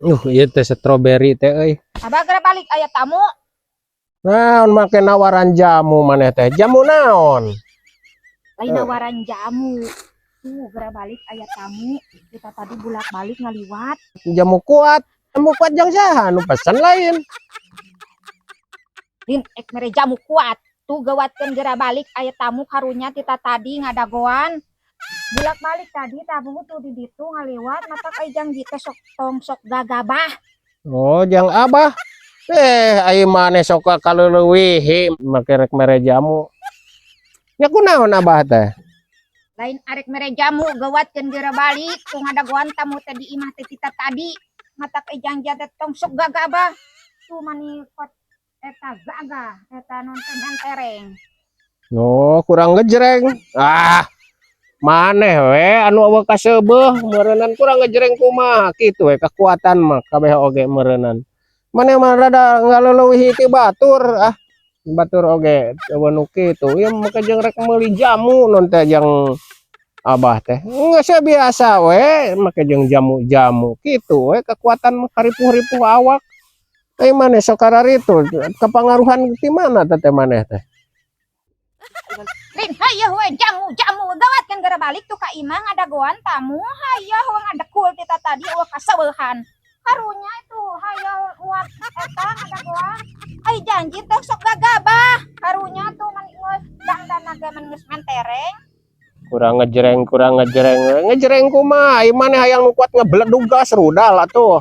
Iya teh stroberi teh euy. Abah geura balik aya tamu. Naon make nawaran jamu maneh teh? Jamu naon? Lain nawaran jamu. Tuh geura balik aya tamu. Kita tadi bulak-balik ngaliwat. Jamu kuat. Jamu kuat jang saha nu pesen lain. Din ek mere jamu kuat. Tuh gawatkeun geura balik aya tamu karunya kita tadi ngadagoan. Bulak-balik tadi tamu tuh di ditu ngaliwat matak aya janji teh sok tong sok gagabah. Oh, jang abah. Ai maneh sok kaleuweuh make rek mere jamu. Ya kunaon abah teh? Lain arek mere jamu gawatkeun geura balik tuh ngadagoan tamu teh di imah teh kita tadi. Matak aya janji teh tong sok gagabah. Tuh mani pot eta gagah eta nonton tereng. Oh, kurang ngejreng. Maneh we anu eueuh kaseubeung meureunnan kurang ngejreng kumaha kitu we kekuatan mah kabeh oge meureunnan. Maneh mah rada ngaleuweuhi ti batur batur oge eueuh nu kitu ieu make jeung rek meuli jamu non teh jang abah teh. Geus biasa we make jeung jamu-jamu kitu we kekuatan mah karipuh-ripuh awak. Maneh sok kararitu kapangaruhan ti mana teh maneh teh? Lin hayeuh we jamu gawatkeun geura balik tuh ka imah ngadagoan tamu hayeuh we ngadekul kita tadi eueuh kaseueuhan. Karunya itu hayeuh uap eta ngadagoan. Ai janji teh sok gagabah. Karunya tuh man geus dandan ge geus mentereng. Kurang ngejreng ngejreng kumaha ieu maneh hayang nu kuat ngebledug gas rudal atuh.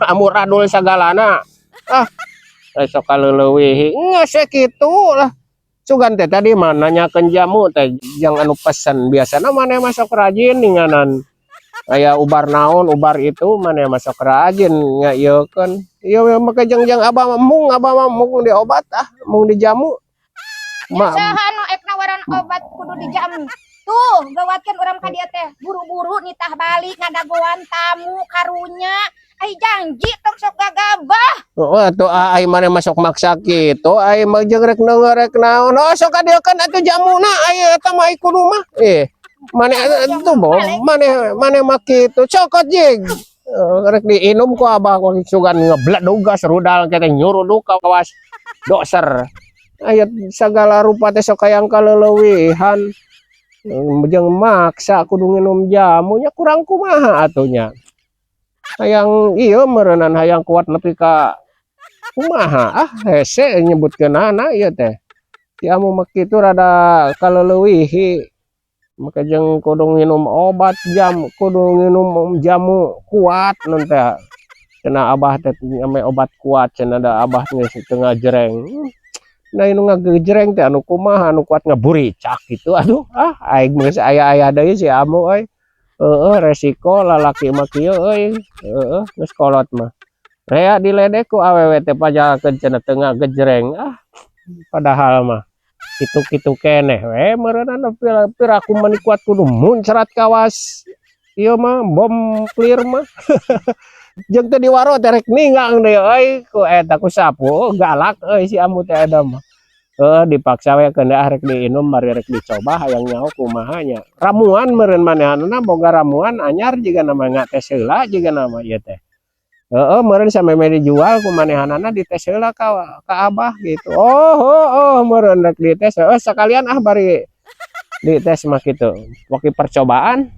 Amuradul sagalana. Sok kaleuweuh geus kitu lah. Sugan teh tadi mah nanyakeun jamu teh yang anu pesen biasana maneh mah sok rajin ninganan aya ubar naon ubar itu maneh mah sok rajin ngayeukeun ieu make jeung abah mung di obat mung di jamu nya saha nu ek nawaran obat kudu di jamu tuh gawatkeun urang ka dieu teh buru-buru nitah balik ngadagoan tamu karunya ai janji tong sok gagabah. Tuh ai maneh masuk maksa kitu ai mah jeung rek ngeurek naon sok kadeukeun atuh jamuna ai eta mah kudu mah maneh tuh maneh mah kitu cokot jig rek diinum ku abah ku sugan ngebledug gas rudal kete nyuruduk ka kawas doser aya sagala rupa teh sok hayang kaleuweuhan jeung maksa kudu nginum jamunya kurang kumaha atunya. Hayang ieu meureunnan hayang kuat nepi ka kumaha hese nyebutkeunana ieu teh ti amu mah kitu rada kaleuweuhi make jeung kudu nginum obat kudu nginum jamu kuat non teh cenah abah teh ame obat kuat cenah da abah geus teu ngajreng. Nah nu ngagejreng teh anu kumaha anu kuat ngaburicak gitu aduh aing geus aya deui si amu euy. Resiko lalaki mah kieu euy geus kolot mah rea diledek ku awewe teh pajagakeun cenah teu ngagejreng padahal mah kitu-kitu keneh we meureunnan piraku mani kuat kudu muncrat kawas ieu mah bom clear mah jeung teu diwaro teh rek ninggang deui euy ku eta ku sapu galak euy si amu teh ada mah dipaksa we keunda rek diinum bari rek dicoba hayang nyaho kumaha nya ramuan meureun manehanna boga ramuan anyar jiga nama ngates heula jiga nama ieu teh meureun sameme dijual ku manehanna dites heula ka abah gitu meureun rek dites sekalian bari dites mah kitu waki percobaan